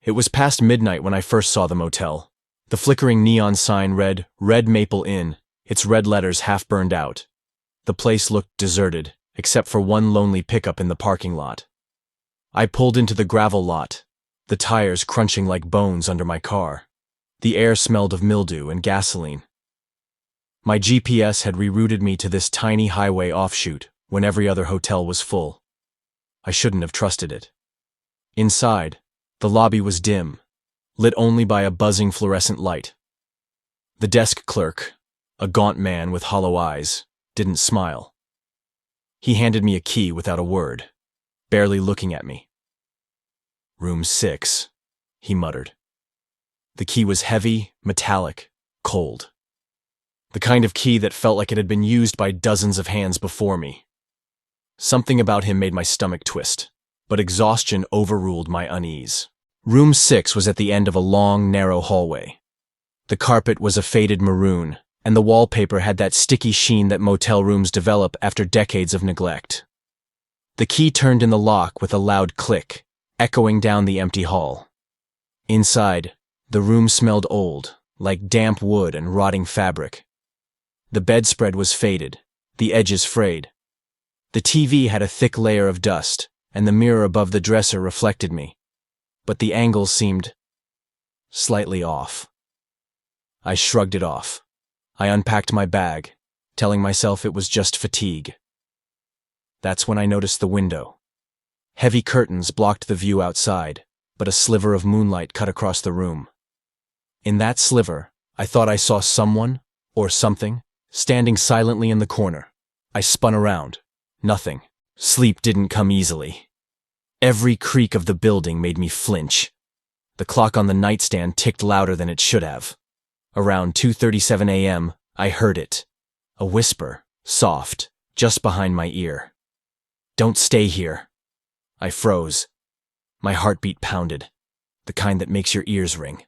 It was past midnight when I first saw the motel. The flickering neon sign read, Red Maple Inn, its red letters half burned out. The place looked deserted, except for one lonely pickup in the parking lot. I pulled into the gravel lot, the tires crunching like bones under my car. The air smelled of mildew and gasoline. My GPS had rerouted me to this tiny highway offshoot when every other hotel was full. I shouldn't have trusted it. Inside, the lobby was dim, lit only by a buzzing fluorescent light. The desk clerk, a gaunt man with hollow eyes, didn't smile. He handed me a key without a word, barely looking at me. "Room 6, he muttered. The key was heavy, metallic, cold. The kind of key that felt like it had been used by dozens of hands before me. Something about him made my stomach twist, but exhaustion overruled my unease. Room 6 was at the end of a long, narrow hallway. The carpet was a faded maroon, and the wallpaper had that sticky sheen that motel rooms develop after decades of neglect. The key turned in the lock with a loud click, echoing down the empty hall. Inside, the room smelled old, like damp wood and rotting fabric. The bedspread was faded, the edges frayed. The TV had a thick layer of dust, and the mirror above the dresser reflected me, but the angle seemed slightly off. I shrugged it off. I unpacked my bag, telling myself it was just fatigue. That's when I noticed the window. Heavy curtains blocked the view outside, but a sliver of moonlight cut across the room. In that sliver, I thought I saw someone, or something, standing silently in the corner. I spun around. Nothing. Sleep didn't come easily. Every creak of the building made me flinch. The clock on the nightstand ticked louder than it should have. Around 2:37 a.m., I heard it. A whisper, soft, just behind my ear. "Don't stay here." I froze. My heartbeat pounded, the kind that makes your ears ring.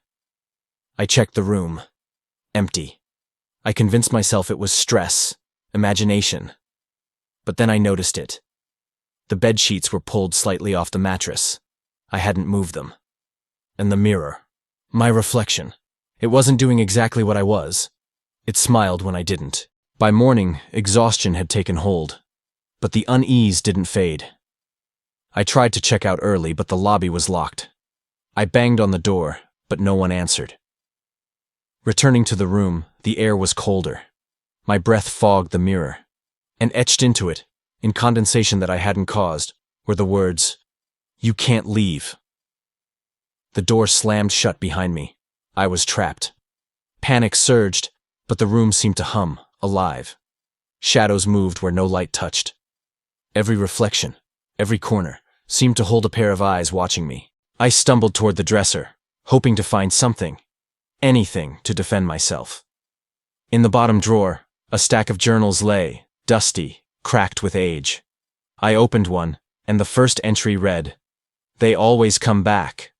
I checked the room. Empty. I convinced myself it was stress, imagination. But then I noticed it. The bedsheets were pulled slightly off the mattress. I hadn't moved them. And the mirror. My reflection. It wasn't doing exactly what I was. It smiled when I didn't. By morning, exhaustion had taken hold. But the unease didn't fade. I tried to check out early, but the lobby was locked. I banged on the door, but no one answered. Returning to the room, the air was colder. My breath fogged the mirror. And etched into it, in condensation that I hadn't caused, were the words, "You can't leave." The door slammed shut behind me. I was trapped. Panic surged, but the room seemed to hum, alive. Shadows moved where no light touched. Every reflection, every corner, seemed to hold a pair of eyes watching me. I stumbled toward the dresser, hoping to find something, anything to defend myself. In the bottom drawer, a stack of journals lay, dusty, cracked with age. I opened one, and the first entry read, "They always come back.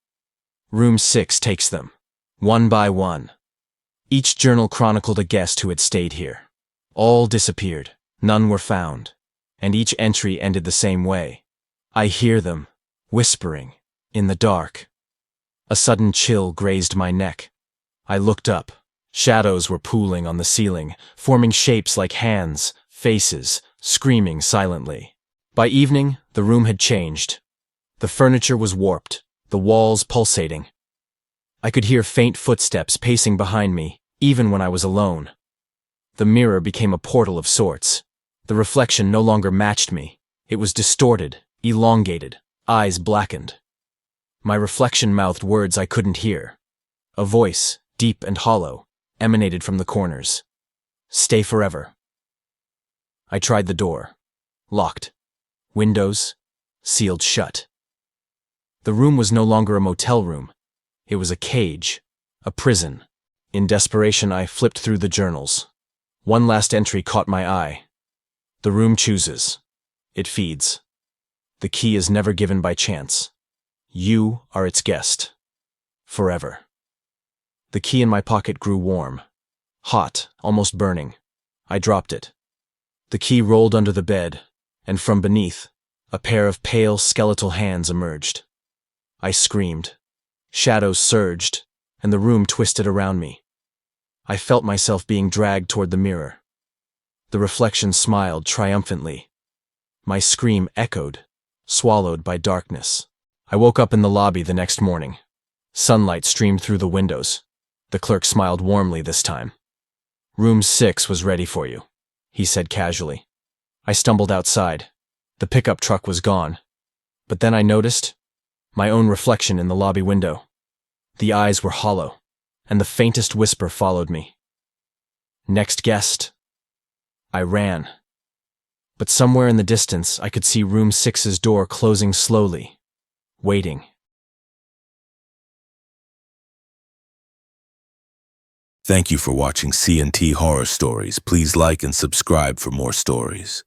Room 6 takes them, one by one." Each journal chronicled a guest who had stayed here. All disappeared, none were found, and each entry ended the same way. "I hear them, whispering, in the dark." A sudden chill grazed my neck. I looked up. Shadows were pooling on the ceiling, forming shapes like hands, faces, screaming silently. By evening, the room had changed. The furniture was warped, the walls pulsating. I could hear faint footsteps pacing behind me, even when I was alone. The mirror became a portal of sorts. The reflection no longer matched me. It was distorted, elongated, eyes blackened. My reflection mouthed words I couldn't hear. A voice, deep and hollow, emanated from the corners. "Stay forever." I tried the door. Locked. Windows sealed shut. The room was no longer a motel room. It was a cage, a prison. In desperation, I flipped through the journals. One last entry caught my eye. "The room chooses. It feeds. The key is never given by chance. You are its guest. Forever." The key in my pocket grew warm. Hot, almost burning. I dropped it. The key rolled under the bed, and from beneath, a pair of pale, skeletal hands emerged. I screamed. Shadows surged, and the room twisted around me. I felt myself being dragged toward the mirror. The reflection smiled triumphantly. My scream echoed, swallowed by darkness. I woke up in the lobby the next morning. Sunlight streamed through the windows. The clerk smiled warmly this time. "Room 6 was ready for you," he said casually. I stumbled outside. The pickup truck was gone. But then I noticed my own reflection in the lobby window. The eyes were hollow, and the faintest whisper followed me. "Next guest." I ran. But somewhere in the distance, I could see room 6's door closing slowly, waiting. Thank you for watching C&T Horror Stories. Please like and subscribe for more stories.